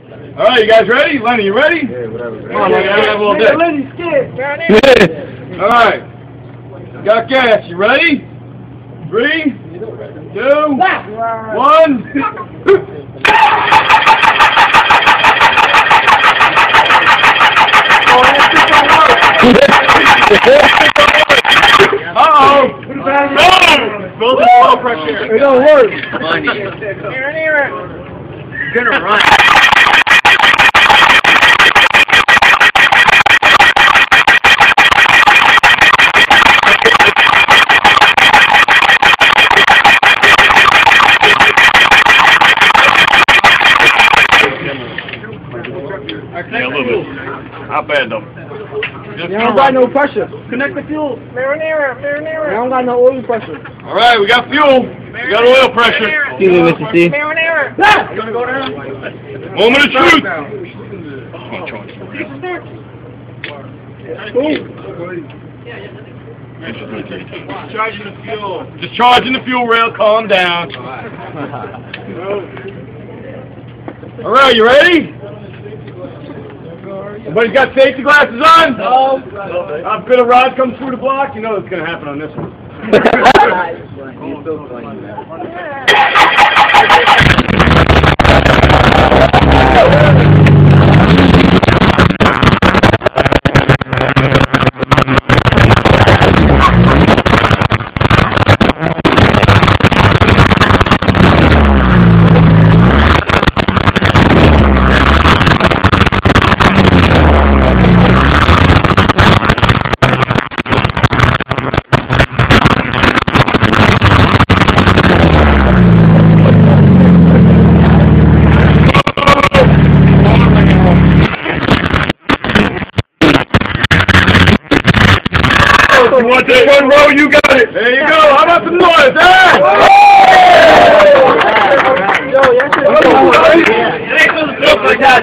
All right, you guys ready? Lenny, you ready? Yeah, whatever. Come on, Lenny, I have all day. Lenny's scared. All right. Got gas. You ready? 3, 2, 1. Uh-oh! No! Build a low pressure. It don't work. Money. You're gonna run. Yeah, a little bit. Not bad though. You don't got no pressure. Connect the fuel. Marinara. You don't got no oil pressure. All right, we got fuel. We got oil pressure. Excuse me, Mr. C. Marinara. Ah! You wanna go down? Moment of truth. Charging the fuel. Just charging the fuel rail. Calm down. All right, you ready? Everybody's got safety glasses on? No. A bit of rod comes through the block. You know what's going to happen on this one. You want this one row? You got it. There you go. How about some noise, huh? Yo, yes,